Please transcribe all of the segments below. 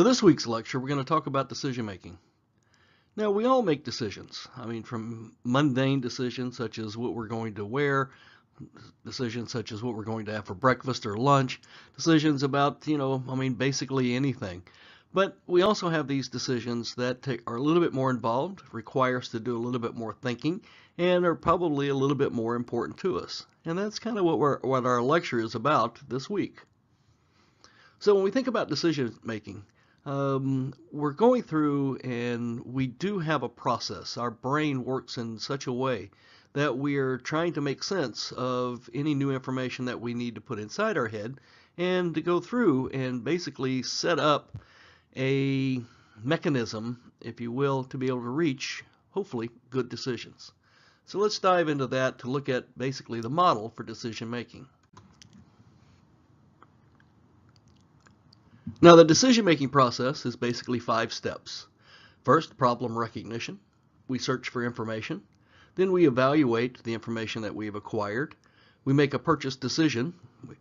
So this week's lecture, we're going to talk about decision making. Now, we all make decisions. From mundane decisions such as what we're going to wear, decisions such as what we're going to have for breakfast or lunch, decisions about, basically anything. But we also have these decisions that are a little bit more involved, require us to do a little bit more thinking, and are probably a little bit more important to us. And that's kind of what our lecture is about this week. So when we think about decision making, we're going through and we do have a process. Our brain works in such a way that we are trying to make sense of any new information that we need to put inside our head and to go through and basically set up a mechanism, if you will, to be able to reach, hopefully, good decisions. So let's dive into that to look at basically the model for decision making. Now, the decision-making process is basically 5 steps. First, problem recognition. We search for information. Then we evaluate the information that we have acquired. We make a purchase decision.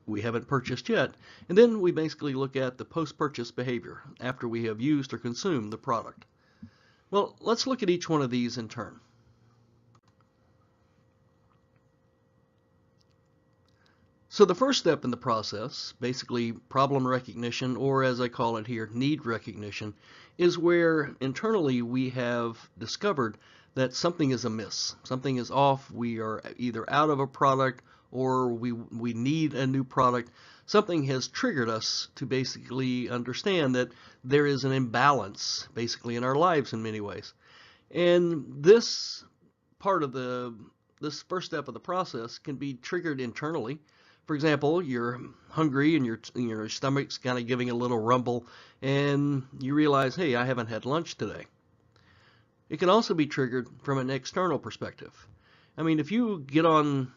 We haven't purchased yet. And then we basically look at the post-purchase behavior after we have used or consumed the product. Well, let's look at each one of these in turn. So the first step in the process, basically problem recognition, or as I call it here, need recognition, is where internally we have discovered that something is amiss, something is off, we are either out of a product or we need a new product. Something has triggered us to basically understand that there is an imbalance basically in our lives in many ways. And this part of this first step of the process can be triggered internally. For example, you're hungry and your stomach's kind of giving a little rumble and you realize, hey, I haven't had lunch today. It can also be triggered from an external perspective. If you get on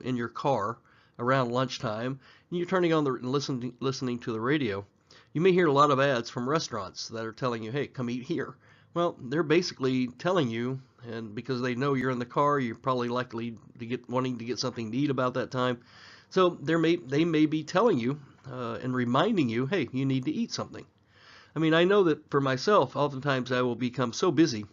in your car around lunchtime and you're turning on and listening to the radio, you may hear a lot of ads from restaurants that are telling you, hey, come eat here. Well, they're basically telling you, and because they know you're in the car, you're probably likely to wanting to get something to eat about that time. So they may be telling you and reminding you, hey, you need to eat something. I know that for myself, oftentimes I will become so busy,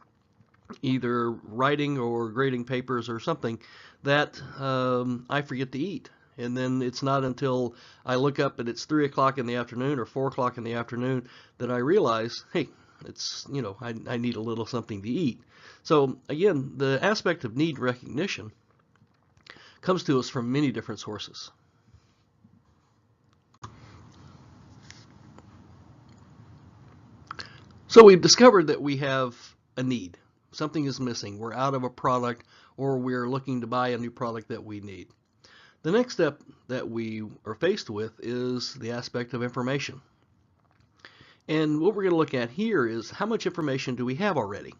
either writing or grading papers or something, that I forget to eat. And then it's not until I look up and it's 3 o'clock in the afternoon or 4 o'clock in the afternoon that I realize, hey, it's, I need a little something to eat. So again, the aspect of need recognition comes to us from many different sources. So we've discovered that we have a need. Something is missing. We're out of a product or we're looking to buy a new product that we need. The next step that we are faced with is the aspect of information. And what we're going to look at here is how much information do we have already?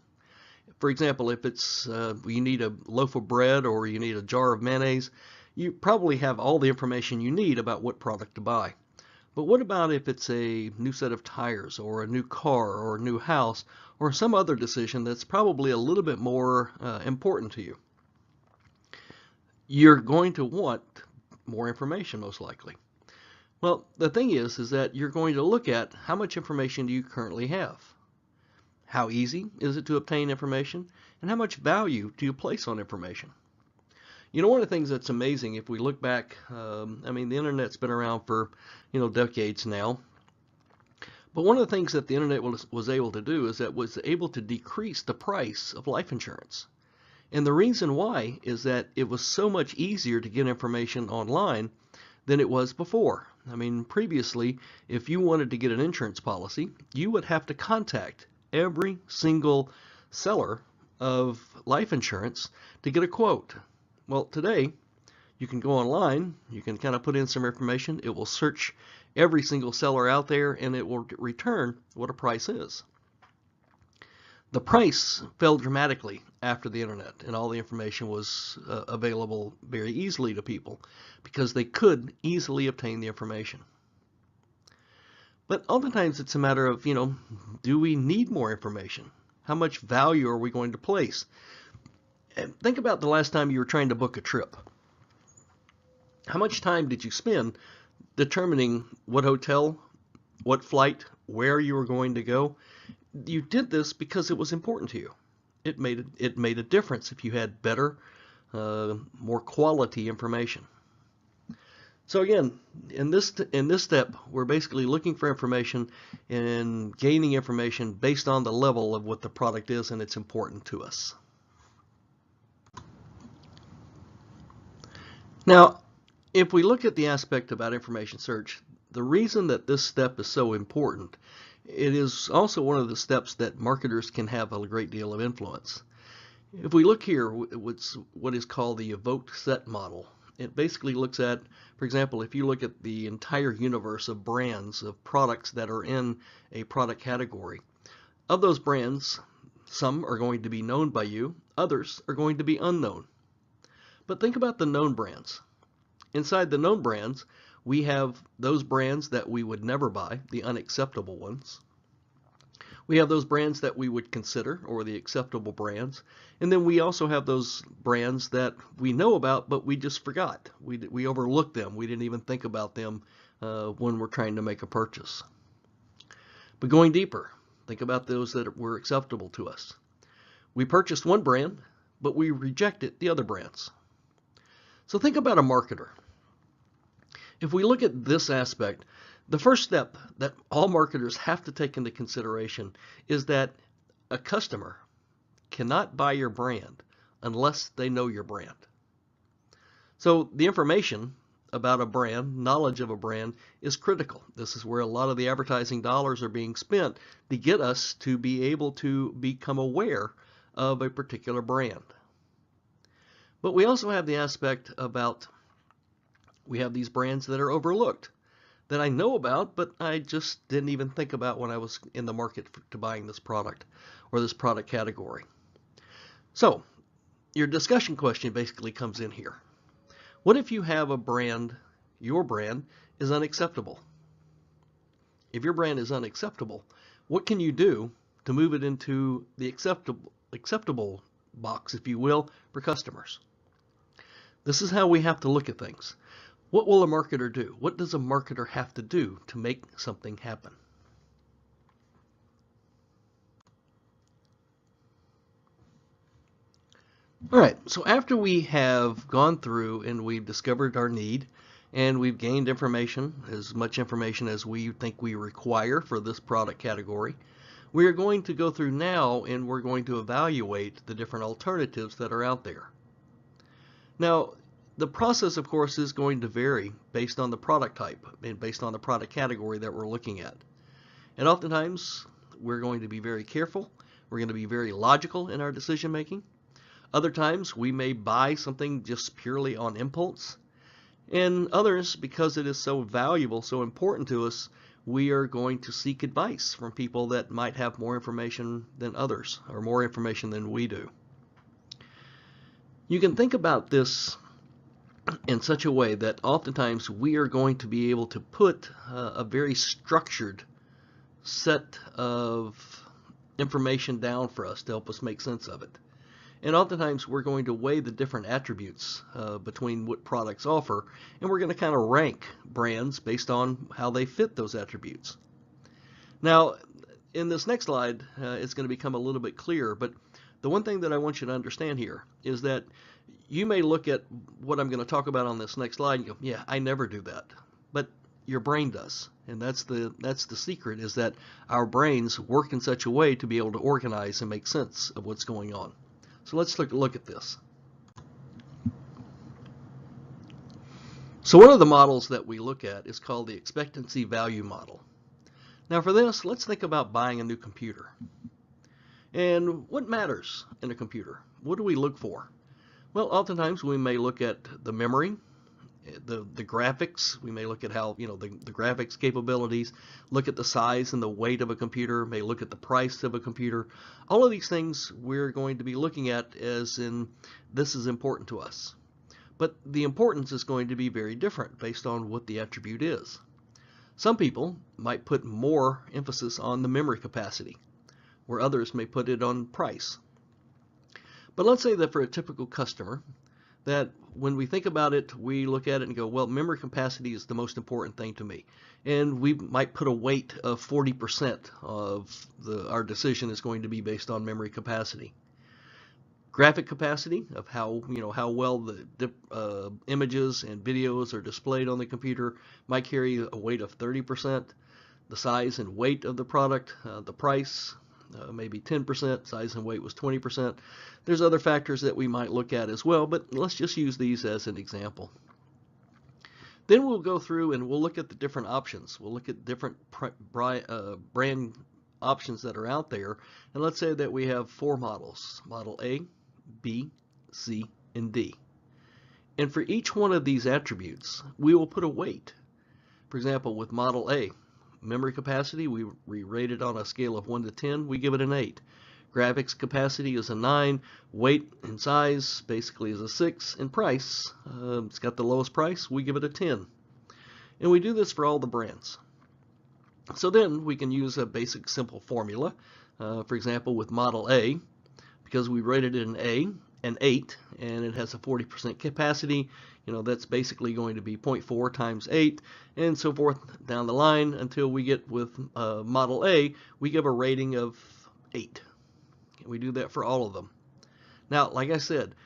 For example, if it's you need a loaf of bread or you need a jar of mayonnaise, you probably have all the information you need about what product to buy. But what about if it's a new set of tires or a new car or a new house or some other decision that's probably a little bit more important to you? You're going to want more information most likely. Well, the thing is that you're going to look at how much information do you currently have? How easy is it to obtain information? And how much value do you place on information? One of the things that's amazing, if we look back, the internet's been around for, decades now. But one of the things that the internet was able to do is that was able to decrease the price of life insurance. And the reason why is that it was so much easier to get information online than it was before. Previously, if you wanted to get an insurance policy, you would have to contact every single seller of life insurance to get a quote. Well, today you can go online, you can kind of put in some information, it will search every single seller out there and it will return what a price is. The price fell dramatically after the internet and all the information was available very easily to people because they could easily obtain the information. But oftentimes it's a matter of, do we need more information? How much value are we going to place? And think about the last time you were trying to book a trip. How much time did you spend determining what hotel, what flight, where you were going to go. You did this because it was important to you. It made a difference if you had better, more quality information. So again, in this step, we're basically looking for information and gaining information based on the level of what the product is and it's important to us. Now, if we look at the aspect about information search, the reason that this step is so important, it is also one of the steps that marketers can have a great deal of influence. If we look here, what's what is called the evoked set model. It basically looks at, for example, if you look at the entire universe of brands, of products that are in a product category, of those brands, some are going to be known by you, others are going to be unknown. But think about the known brands. Inside the known brands, we have those brands that we would never buy, the unacceptable ones. We have those brands that we would consider, or the acceptable brands. And then we also have those brands that we know about, but we just forgot. We overlooked them. We didn't even think about them when we're trying to make a purchase. But going deeper, think about those that were acceptable to us. We purchased one brand, but we rejected the other brands. So think about a marketer. If we look at this aspect, the first step that all marketers have to take into consideration is that a customer cannot buy your brand unless they know your brand. So the information about a brand, knowledge of a brand, is critical. This is where a lot of the advertising dollars are being spent to get us to be able to become aware of a particular brand. But we also have the aspect about we have these brands that are overlooked, that I know about, but I just didn't even think about when I was in the market to buying this product or this product category. So your discussion question basically comes in here. What if you have a brand, your brand is unacceptable? If your brand is unacceptable, what can you do to move it into the acceptable box, if you will, for customers? This is how we have to look at things. What will a marketer do? What does a marketer have to do to make something happen? All right, so after we have gone through and we've discovered our need and we've gained information, as much information as we think we require for this product category, we are going to go through now and we're going to evaluate the different alternatives that are out there. Now, the process, of course, is going to vary based on the product type and based on the product category that we're looking at. And oftentimes, we're going to be very careful. We're going to be very logical in our decision making. Other times, we may buy something just purely on impulse. And others, because it is so valuable, so important to us, we are going to seek advice from people that might have more information than others, or more information than we do. You can think about this in such a way that oftentimes we are going to be able to put a very structured set of information down for us to help us make sense of it. And oftentimes we're going to weigh the different attributes between what products offer, and we're going to kind of rank brands based on how they fit those attributes. Now, in this next slide, it's going to become a little bit clearer, but the one thing that I want you to understand here is that you may look at what I'm going to talk about on this next slide and go, yeah, I never do that. But your brain does. And that's the secret, is that our brains work in such a way to be able to organize and make sense of what's going on. So let's look at this. So one of the models that we look at is called the expectancy value model. Now for this, let's think about buying a new computer. And what matters in a computer? What do we look for? Well, oftentimes we may look at the memory, the graphics. We may look at how, the graphics capabilities, look at the size and the weight of a computer, may look at the price of a computer. All of these things we're going to be looking at as in this is important to us. But the importance is going to be very different based on what the attribute is. Some people might put more emphasis on the memory capacity, where others may put it on price. But let's say that for a typical customer, that when we think about it, we look at it and go, well, memory capacity is the most important thing to me. And we might put a weight of 40% of our decision is going to be based on memory capacity. Graphic capacity of how well the images and videos are displayed on the computer might carry a weight of 30%. The size and weight of the product, the price, maybe 10%, size and weight was 20%. There's other factors that we might look at as well, but let's just use these as an example. Then we'll go through and we'll look at the different options. We'll look at different brand options that are out there, and let's say that we have 4 models, Model A, B, C, and D. And for each one of these attributes, we will put a weight. For example, with Model A, memory capacity, we rate it on a scale of 1 to 10, we give it an 8. Graphics capacity is a 9, weight and size basically is a 6, and price, it's got the lowest price, we give it a 10. And we do this for all the brands. So then we can use a basic simple formula. For example, with Model A, because we rated it an 8, and it has a 40% capacity, that's basically going to be 0.4 times 8, and so forth down the line until we get with Model A, we give a rating of 8. We do that for all of them. Now, like I said,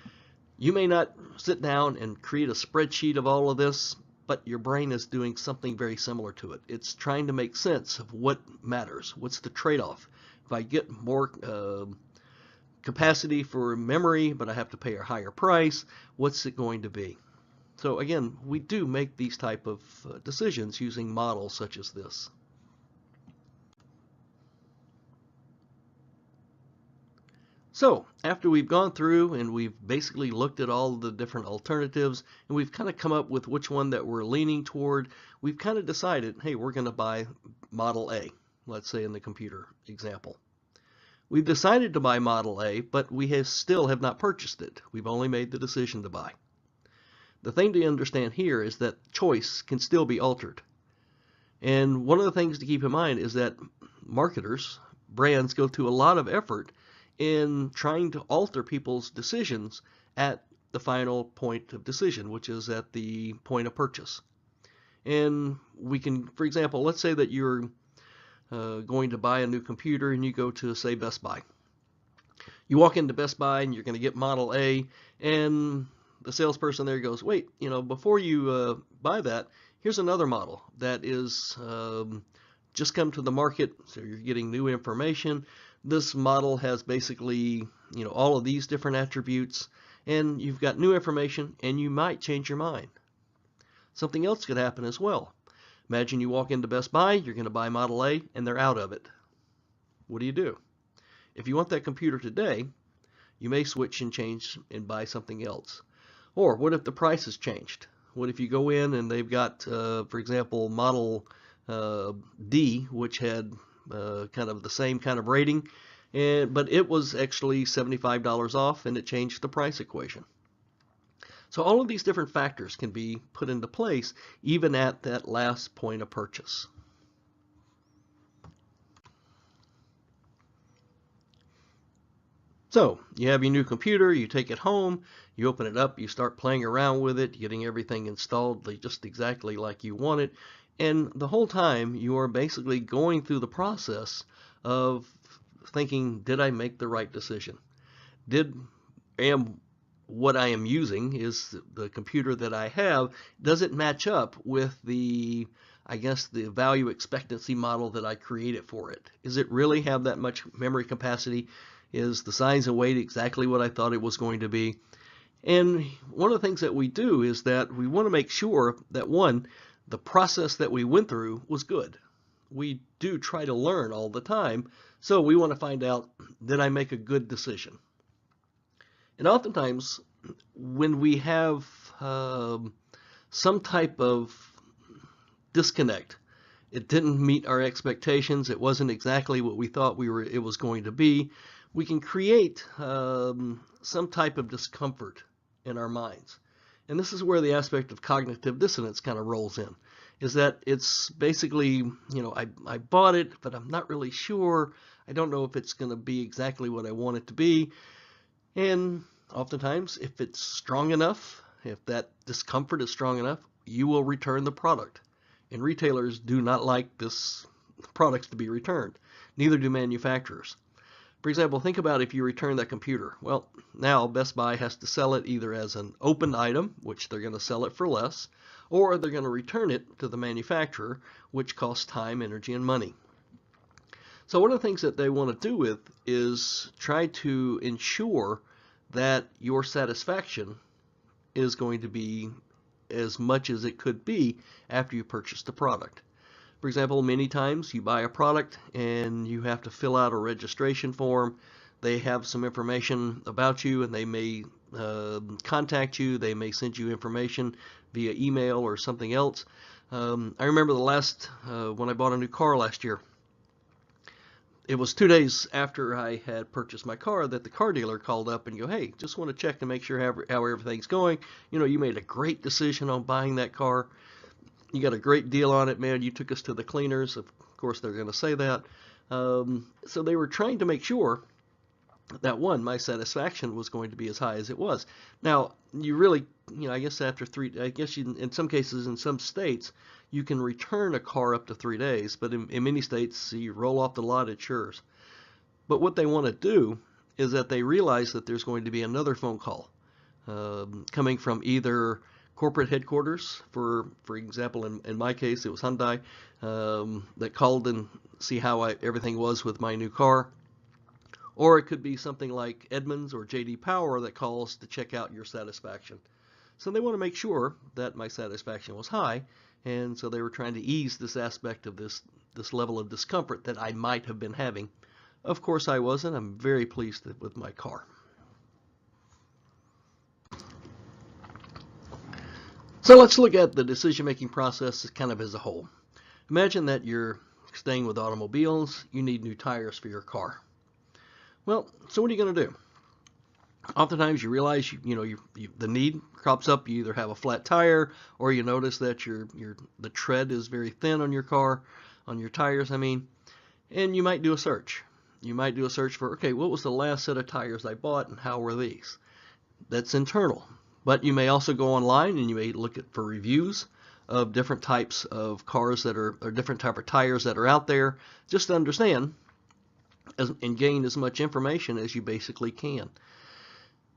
you may not sit down and create a spreadsheet of all of this, but your brain is doing something very similar to it. It's trying to make sense of what matters. What's the trade-off? If I get more capacity for memory, but I have to pay a higher price, what's it going to be? So again, we do make these type of decisions using models such as this. So after we've gone through and we've basically looked at all the different alternatives and we've kind of come up with which one that we're leaning toward, we've kind of decided, hey, we're going to buy Model A, let's say in the computer example. We've decided to buy Model A, but we still have not purchased it. We've only made the decision to buy. The thing to understand here is that choice can still be altered. And one of the things to keep in mind is that marketers, brands, go to a lot of effort in trying to alter people's decisions at the final point of decision, which is at the point of purchase. And we can, for example, let's say that you're going to buy a new computer and you go to, say, Best Buy. You walk into Best Buy and you're going to get Model A, and the salesperson there goes, wait, before you buy that, here's another model that is just come to the market, so you're getting new information. This model has basically, all of these different attributes, and you've got new information, and you might change your mind. Something else could happen as well. Imagine you walk into Best Buy, you're going to buy Model A, and they're out of it. What do? If you want that computer today, you may switch and change and buy something else. Or what if the price has changed? What if you go in and they've got, for example, Model D, which had kind of the same kind of rating, but it was actually $75 off, and it changed the price equation. So all of these different factors can be put into place even at that last point of purchase. So you have your new computer, you take it home, you open it up, you start playing around with it, getting everything installed just exactly like you want it, and the whole time you are basically going through the process of thinking, did I make the right decision? What I am using, is the computer that I have, does it match up with the value expectancy model that I created for it? Does it really have that much memory capacity? Is the size and weight exactly what I thought it was going to be? And one of the things that we do is that we want to make sure that, one, the process that we went through was good. We do try to learn all the time, so we want to find out, did I make a good decision? And oftentimes, when we have some type of disconnect, it didn't meet our expectations, it wasn't exactly what we thought it was going to be, we can create some type of discomfort in our minds. And this is where the aspect of cognitive dissonance kind of rolls in, is that it's basically, I bought it, but I'm not really sure. I don't know if it's going to be exactly what I want it to be. And oftentimes, if it's strong enough, if that discomfort is strong enough, you will return the product. And retailers do not like this products to be returned. Neither do manufacturers. For example, think about if you return that computer. Well, now Best Buy has to sell it either as an open item, which they're going to sell it for less, or they're going to return it to the manufacturer, which costs time, energy, and money. So one of the things that they want to do with is try to ensure that your satisfaction is going to be as much as it could be after you purchase the product. For example, many times you buy a product and you have to fill out a registration form. They have some information about you, and they may contact you. They may send you information via email or something else. I remember when I bought a new car last year. It was 2 days after I had purchased my car that the car dealer called up and go, "Hey, just want to check to make sure how everything's going. You made a great decision on buying that car. You got a great deal on it, man. You took us to the cleaners." Of course, they're going to say that. So they were trying to make sure that, one, my satisfaction was going to be as high as it was. Now, you really, I guess in some cases, in some states, you can return a car up to 3 days, but in many states, you roll off the lot, it's yours. But what they want to do is that they realize that there's going to be another phone call coming from either corporate headquarters, for example, in my case, it was Hyundai, that called and see how everything was with my new car. Or it could be something like Edmunds or J.D. Power that calls to check out your satisfaction. So they want to make sure that my satisfaction was high, and so they were trying to ease this aspect of this level of discomfort that I might have been having. Of course I wasn't. I'm very pleased with my car. So let's look at the decision-making process kind of as a whole. Imagine that you're staying with automobiles. You need new tires for your car. Well, so what are you going to do? Oftentimes you realize the need crops up. You either have a flat tire, or you notice that the tread is very thin on your car, on your tires, and you might do a search. You might do a search for, okay, what was the last set of tires I bought and how were these? That's internal. But you may also go online and you may look for reviews of different types of cars or different type of tires that are out there, just to understand and gain as much information as you basically can.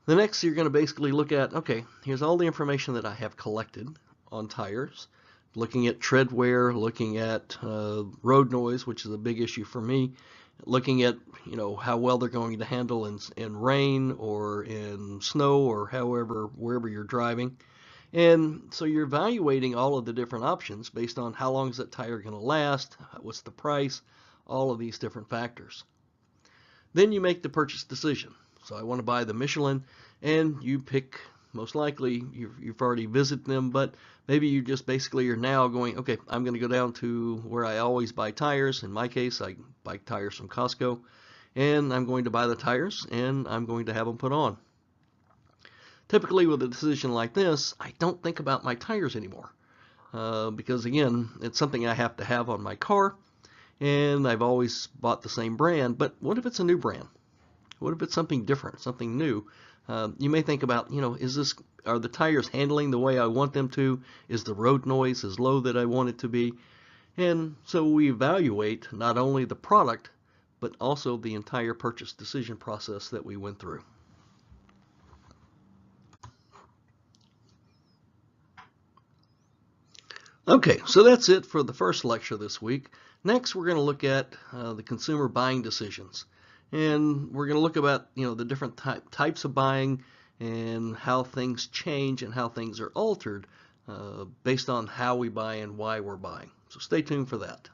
The next, you're going to basically look at, okay, here's all the information that I have collected on tires, looking at tread wear, looking at road noise, which is a big issue for me, looking at how well they're going to handle in rain or in snow or wherever you're driving. And so you're evaluating all of the different options based on how long is that tire going to last, what's the price, all of these different factors. Then you make the purchase decision. So I want to buy the Michelin, and you pick, most likely, you've already visited them, but maybe you just basically are now going, okay, I'm going to go down to where I always buy tires. In my case, I buy tires from Costco, and I'm going to buy the tires, and I'm going to have them put on. Typically with a decision like this, I don't think about my tires anymore, because again, it's something I have to have on my car, and I've always bought the same brand. But what if it's a new brand? What if it's something different, something new? You may think about, are the tires handling the way I want them to? Is the road noise as low that I want it to be? And so we evaluate not only the product, but also the entire purchase decision process that we went through. Okay, so that's it for the first lecture this week. Next, we're going to look at the consumer buying decisions. And we're going to look about, the different types of buying and how things change and how things are altered based on how we buy and why we're buying. So stay tuned for that.